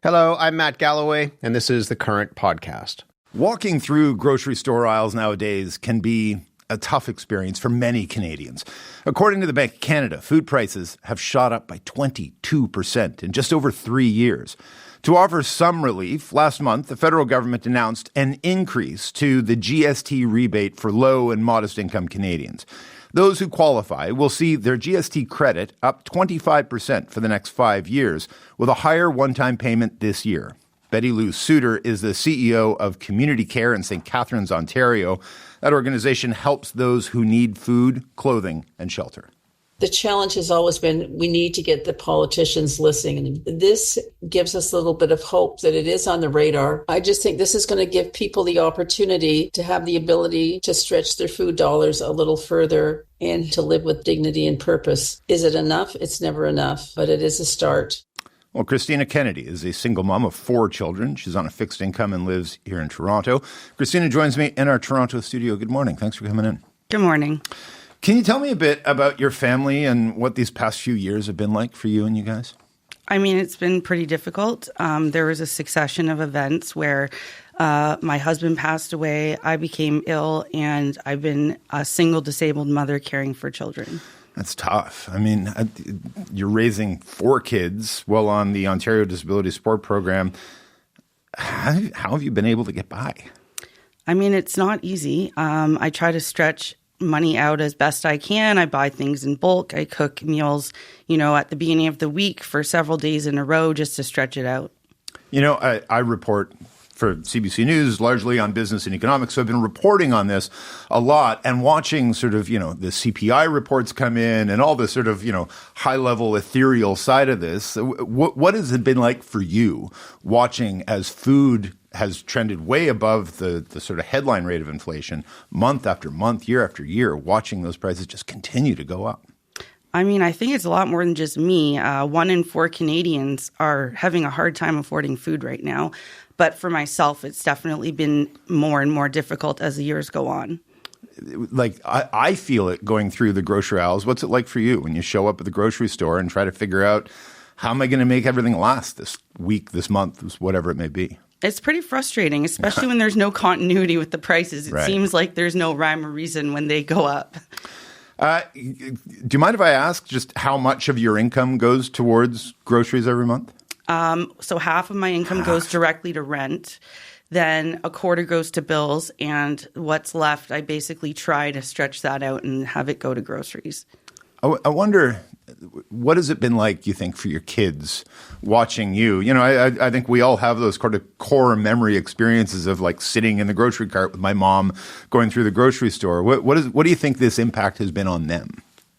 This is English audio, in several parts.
Hello, I'm Matt Galloway, and this is The Current Podcast. Walking through grocery store aisles nowadays can be a tough experience for many Canadians. According to the Bank of Canada, food prices have shot up by 22% in just over 3 years. To offer some relief, last month, the federal government announced an increase to the GST rebate for low and modest income Canadians. Those who qualify will see their GST credit up 25% for the next 5 years, with a higher one-time payment this year. Betty Lou Suter is the CEO of Community Care in St. Catharines, Ontario. That organization helps those who need food, clothing, and shelter. The challenge has always been we need to get the politicians listening. And this gives us a little bit of hope that it is on the radar. I just think this is going to give people the opportunity to have the ability to stretch their food dollars a little further and to live with dignity and purpose. Is it enough? It's never enough, but it is a start. Well, Christina Kennedy is a single mom of 4 children. She's on a fixed income and lives here in Toronto. Christina joins me in our Toronto studio. Good morning. Thanks for coming in. Good morning. Can you tell me a bit about your family and what these past few years have been like for you and you guys? I mean, it's been pretty difficult. There was a succession of events where my husband passed away, I became ill, and I've been a single disabled mother caring for children. That's tough. I mean, you're raising 4 kids while on the Ontario Disability Support Program. How have you been able to get by? I mean, it's not easy. I try to stretch money out as best I can. I buy things in bulk. I cook meals, at the beginning of the week for several days in a row just to stretch it out. I report for CBC News largely on business and economics. So I've been reporting on this a lot and watching sort of, the CPI reports come in and all this sort of, high level ethereal side of this. What has it been like for you watching as food has trended way above the sort of headline rate of inflation month after month, year after year, watching those prices just continue to go up? I mean, I think it's a lot more than just me. 1 in 4 Canadians are having a hard time affording food right now. But for myself, it's definitely been more and more difficult as the years go on. Like, I feel it going through the grocery aisles. What's it like for you when you show up at the grocery store and try to figure out, how am I going to make everything last this week, this month, whatever it may be? It's pretty frustrating, especially when there's no continuity with the prices. It seems like there's no rhyme or reason when they go up. Do you mind if I ask just how much of your income goes towards groceries every month? So half of my income goes directly to rent. Then a quarter goes to bills. And what's left, I basically try to stretch that out and have it go to groceries. I wonder, what has it been like, you think, for your kids watching you? I think we all have those kind of core memory experiences of like sitting in the grocery cart with my mom going through the grocery store. What do you think this impact has been on them?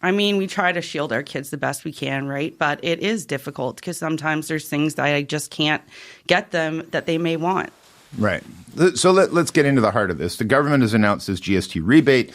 I mean, we try to shield our kids the best we can, right? But it is difficult because sometimes there's things that I just can't get them that they may want. Right. So let's get into the heart of this. The government has announced this GST rebate.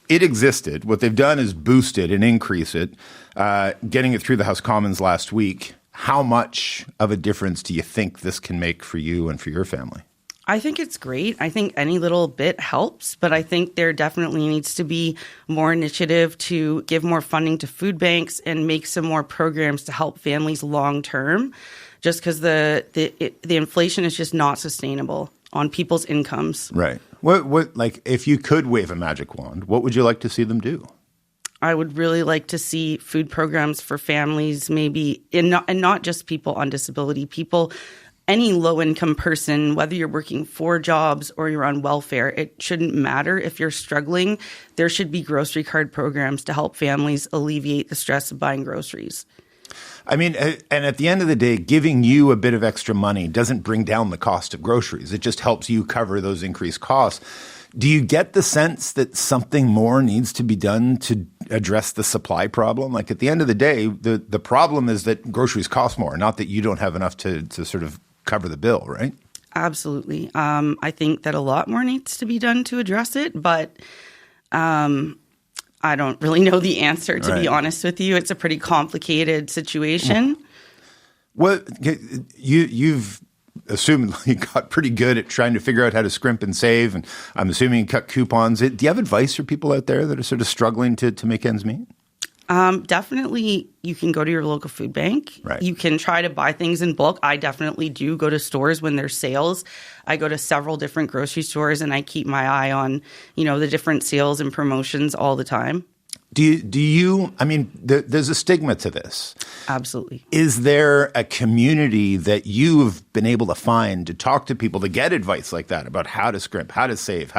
It existed. What they've done is boost it and increase it, getting it through the House Commons last week. How much of a difference do you think this can make for you and for your family? I think it's great. I think any little bit helps, but I think there definitely needs to be more initiative to give more funding to food banks and make some more programs to help families long term, just because the inflation is just not sustainable on people's incomes. Right. What like if you could wave a magic wand, what would you like to see them do? I would really like to see food programs for families, maybe, and not just people on disability, any low-income person, whether you're working 4 jobs or you're on welfare, it shouldn't matter if you're struggling. There should be grocery card programs to help families alleviate the stress of buying groceries. I mean, and at the end of the day, giving you a bit of extra money doesn't bring down the cost of groceries. It just helps you cover those increased costs. Do you get the sense that something more needs to be done to address the supply problem? Like, at the end of the day, the problem is that groceries cost more, not that you don't have enough to sort of cover the bill, right? Absolutely. I think that a lot more needs to be done to address it, but I don't really know the answer, to be honest with you. It's a pretty complicated situation. Well, you've assumedly got pretty good at trying to figure out how to scrimp and save, and I'm assuming you cut coupons. Do you have advice for people out there that are sort of struggling to make ends meet? Definitely, you can go to your local food bank. Right. You can try to buy things in bulk. I definitely do go to stores when there's sales. I go to several different grocery stores, and I keep my eye on, the different sales and promotions all the time. Do you, there's a stigma to this. Absolutely. Is there a community that you've been able to find to talk to people to get advice like that about how to scrimp, how to save,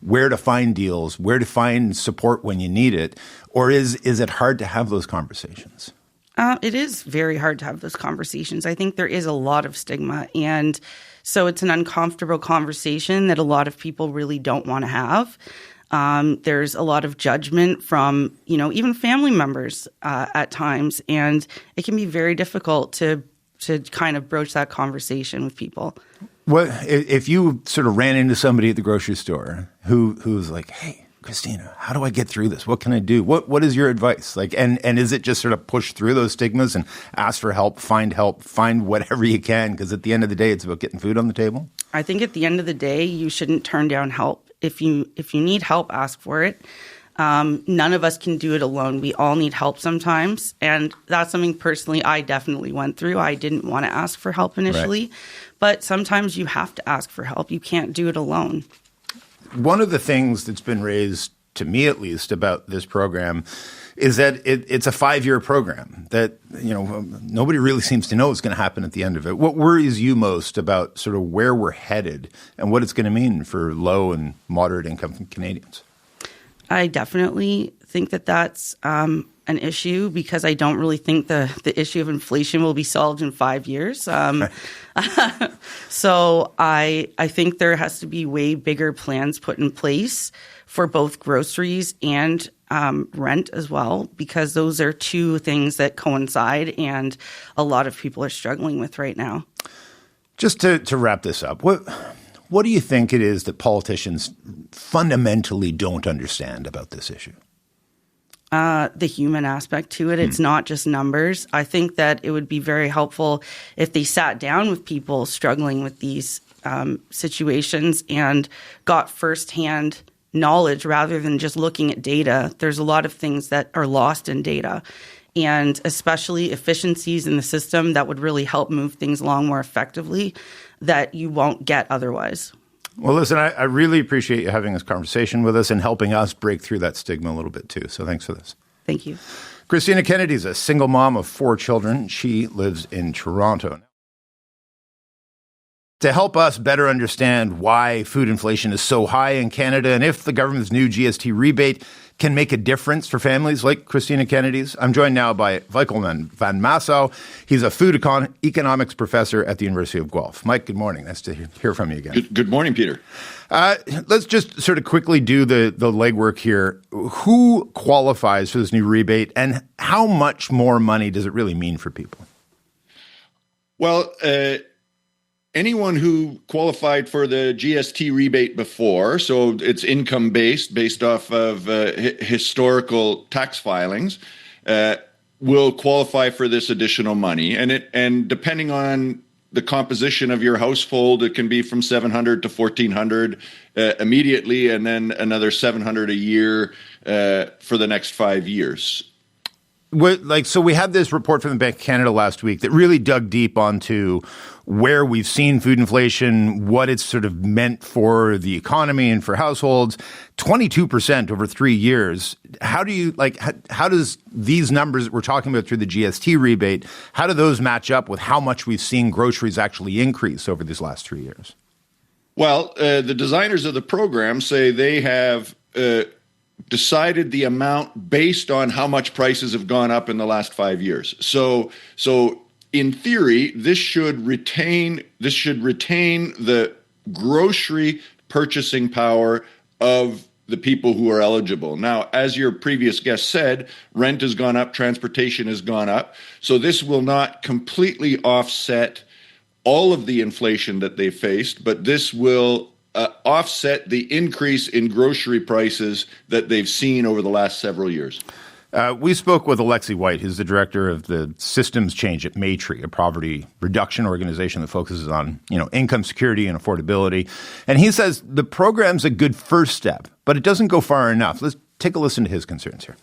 where to find deals, where to find support when you need it? Or is it hard to have those conversations? It is very hard to have those conversations. I think there is a lot of stigma. And so it's an uncomfortable conversation that a lot of people really don't want to have. There's a lot of judgment from, even family members at times, and it can be very difficult to kind of broach that conversation with people. What if you sort of ran into somebody at the grocery store who's like, "Hey, Christina, how do I get through this? What can I do? What is your advice?" And is it just sort of push through those stigmas and ask for help, find whatever you can? Because at the end of the day, it's about getting food on the table. I think at the end of the day, you shouldn't turn down help. If you need help, ask for it. None of us can do it alone. We all need help sometimes. And that's something personally I definitely went through. I didn't want to ask for help initially. Right. But sometimes you have to ask for help. You can't do it alone. One of the things that's been raised, to me at least, about this program is that it's a 5-year program that, nobody really seems to know what's going to happen at the end of it. What worries you most about sort of where we're headed and what it's going to mean for low and moderate income Canadians? I definitely think that that's an issue, because I don't really think the issue of inflation will be solved in 5 years. So I think there has to be way bigger plans put in place for both groceries and rent as well, because those are two things that coincide and a lot of people are struggling with right now. Just to wrap this up, what do you think it is that politicians fundamentally don't understand about this issue? The human aspect to it. It's not just numbers. I think that it would be very helpful if they sat down with people struggling with these situations and got firsthand knowledge rather than just looking at data. There's a lot of things that are lost in data, and especially efficiencies in the system that would really help move things along more effectively that you won't get otherwise. Well, listen, I really appreciate you having this conversation with us and helping us break through that stigma a little bit too. So thanks for this. Thank you. Christina Kennedy's a single mom of 4 children. She lives in Toronto. To help us better understand why food inflation is so high in Canada and if the government's new GST rebate can make a difference for families like Christina Kennedy's, I'm joined now by Michael von Massow. He's a food economics professor at the University of Guelph. Mike, good morning. Nice to hear from you again. Good morning, Peter. Let's just sort of quickly do the legwork here. Who qualifies for this new rebate, and how much more money does it really mean for people? Well, anyone who qualified for the GST rebate before, so it's income-based, based off of historical tax filings, will qualify for this additional money. And depending on the composition of your household, it can be from $700 to $1,400 immediately, and then another $700 a year for the next 5 years. So we had this report from the Bank of Canada last week that really dug deep onto where we've seen food inflation, what it's sort of meant for the economy and for households. 22% over 3 years. How does these numbers that we're talking about through the GST rebate, how do those match up with how much we've seen groceries actually increase over these last 3 years? Well, the designers of the program say they have decided the amount based on how much prices have gone up in the last 5 years. So in theory, this should retain the grocery purchasing power of the people who are eligible. Now, as your previous guest said, rent has gone up, transportation has gone up. So this will not completely offset all of the inflation that they faced, but this will offset the increase in grocery prices that they've seen over the last several years. We spoke with Alexi White, who's the director of the systems change at Maytree, a poverty reduction organization that focuses on, income security and affordability. And he says the program's a good first step, but it doesn't go far enough. Let's take a listen to his concerns here.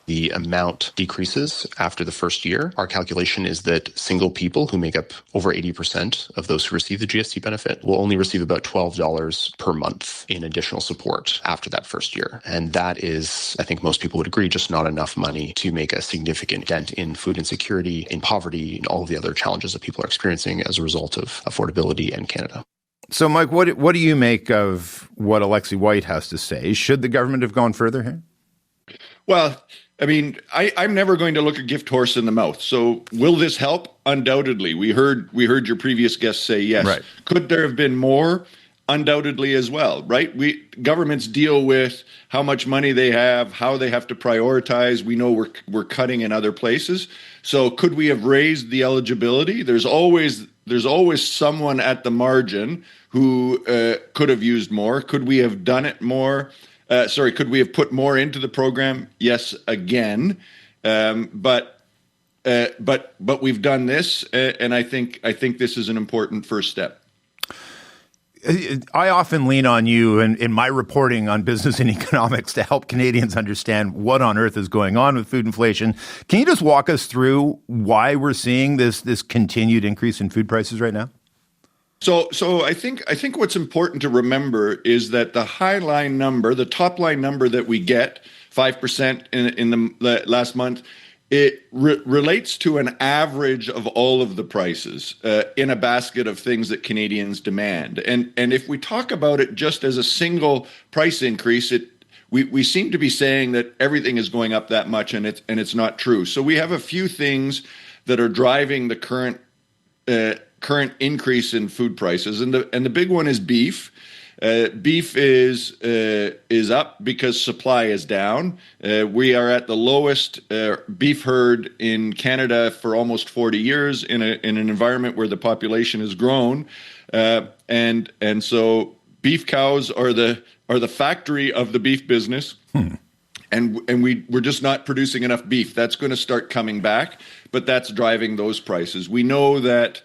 the amount decreases after the first year. Our calculation is that single people who make up over 80% of those who receive the GST benefit will only receive about $12 per month in additional support after that first year. And that is, I think most people would agree, just not enough money to make a significant dent in food insecurity, in poverty, and all of the other challenges that people are experiencing as a result of affordability in Canada. So, Mike, what do you make of what Alexi White has to say? Should the government have gone further here? Well, I mean, I'm never going to look a gift horse in the mouth. So will this help? Undoubtedly. We heard your previous guest say yes. Right. Could there have been more? Undoubtedly as well, right? Governments deal with how much money they have, how they have to prioritize. We know we're cutting in other places. So could we have raised the eligibility? There's always someone at the margin who could have used more. Could we have done it more? Could we have put more into the program? Yes, again, but we've done this, and I think this is an important first step. I often lean on you in my reporting on business and economics to help Canadians understand what on earth is going on with food inflation. Can you just walk us through why we're seeing this continued increase in food prices right now? So I think what's important to remember is that the highline number, the top line number that we get, 5% in the last month, it relates to an average of all of the prices in a basket of things that Canadians demand. And if we talk about it just as a single price increase, we seem to be saying that everything is going up that much, and it's not true. So we have a few things that are driving the current increase in food prices, and the big one is beef. Beef is up because supply is down. We are at the lowest beef herd in Canada for almost 40 years in an environment where the population has grown, and so beef cows are the factory of the beef business. And we're just not producing enough beef. That's going to start coming back, but that's driving those prices. We know that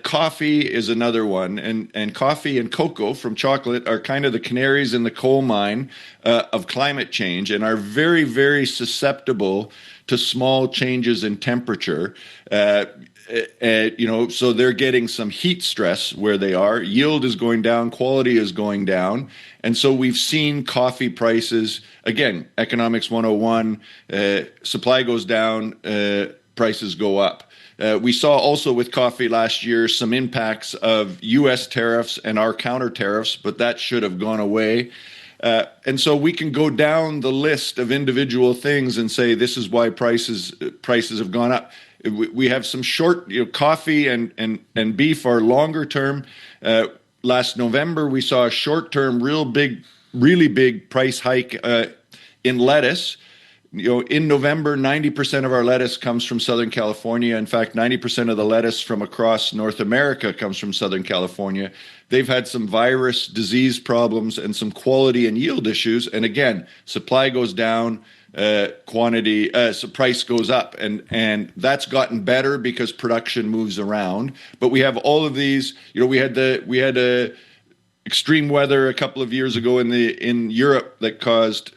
coffee is another one, and coffee and cocoa from chocolate are kind of the canaries in the coal mine of climate change, and are very, very susceptible to small changes in temperature. So they're getting some heat stress where they are. Yield is going down, quality is going down. And so we've seen coffee prices, again, economics 101, supply goes down, prices go up. We saw also with coffee last year some impacts of U.S. tariffs and our counter tariffs, but that should have gone away. And so we can go down the list of individual things and say this is why prices have gone up. We have some short, coffee and beef are longer term. Last November, we saw a short term, really big price hike in lettuce. In November, 90% of our lettuce comes from Southern California. In fact, 90% of the lettuce from across North America comes from Southern California. They've had some virus disease problems and some quality and yield issues. And again, supply goes down, so price goes up, and that's gotten better because production moves around. But we have all of these. We had extreme weather a couple of years ago in Europe that caused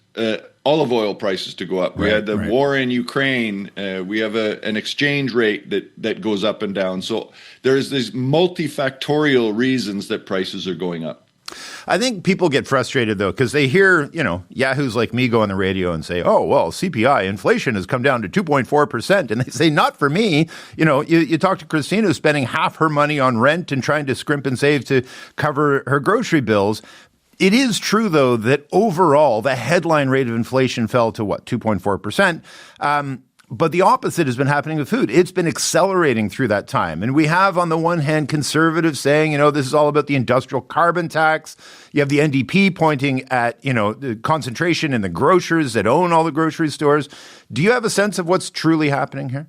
olive oil prices to go up. We had the war in Ukraine. We have an exchange rate that goes up and down. So there's these multifactorial reasons that prices are going up. I think people get frustrated, though, because they hear, yahoos like me go on the radio and say, oh, well, CPI, inflation has come down to 2.4%. And they say, not for me. You talk to Christina, who's spending half her money on rent and trying to scrimp and save to cover her grocery bills. It is true, though, that overall the headline rate of inflation fell to 2.4%. But the opposite has been happening with food. It's been accelerating through that time. And we have, on the one hand, conservatives saying, this is all about the industrial carbon tax. You have the NDP pointing at, the concentration in the grocers that own all the grocery stores. Do you have a sense of what's truly happening here?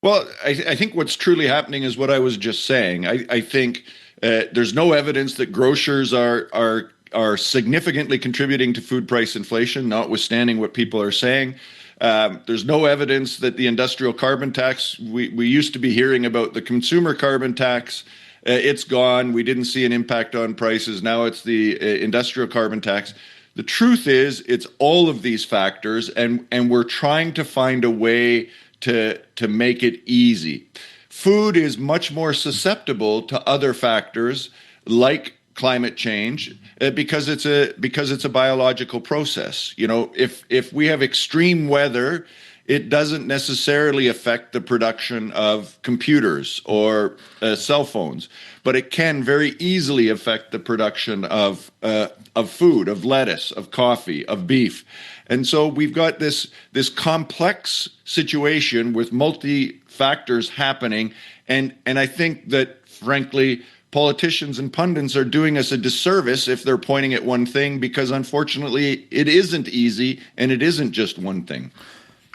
Well, I think what's truly happening is what I was just saying. I think there's no evidence that grocers are significantly contributing to food price inflation, notwithstanding what people are saying. There's no evidence that the industrial carbon tax, we used to be hearing about the consumer carbon tax. It's gone. We didn't see an impact on prices. Now it's the industrial carbon tax. The truth is, it's all of these factors, and we're trying to find a way to make it easy. Food is much more susceptible to other factors like climate change because it's a biological process. You know, if we have extreme weather, it doesn't necessarily affect the production of computers or cell phones, but it can very easily affect the production of food, of lettuce, of coffee, of beef. And so we've got this complex situation with multi-factors happening, and I think that, frankly, politicians and pundits are doing us a disservice if they're pointing at one thing, because unfortunately it isn't easy and it isn't just one thing.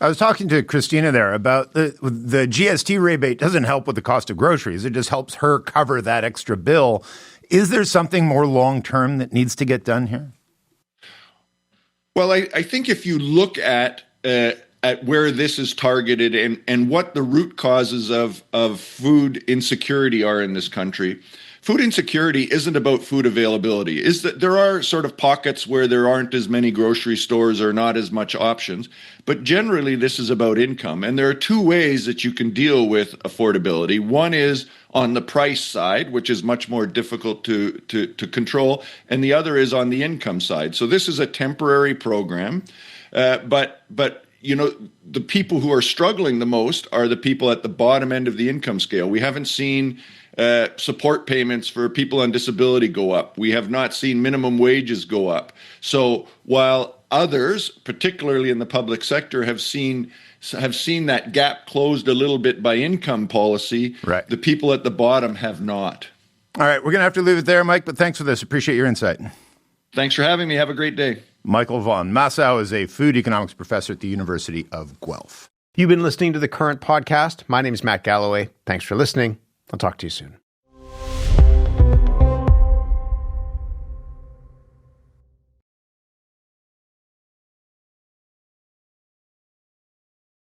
I was talking to Christina there about the GST rebate doesn't help with the cost of groceries. It just helps her cover that extra bill. Is there something more long-term that needs to get done here? Well, I think if you look at where this is targeted and what the root causes of food insecurity are in this country, food insecurity isn't about food availability. Is that there are sort of pockets where there aren't as many grocery stores or not as much options, but generally this is about income. And there are two ways that you can deal with affordability. One is on the price side, which is much more difficult to control, and the other is on the income side. So this is a temporary program, but you know, the people who are struggling the most are the people at the bottom end of the income scale. We haven't seen support payments for people on disability go up. We have not seen minimum wages go up. So while others, particularly in the public sector, have seen that gap closed a little bit by income policy, right, the people at the bottom have not. All right, we're going to have to leave it there, Mike, but thanks for this. Appreciate your insight. Thanks for having me. Have a great day. Michael von Massow is a food economics professor at the University of Guelph. You've been listening to The Current Podcast. My name is Matt Galloway. Thanks for listening. I'll talk to you soon.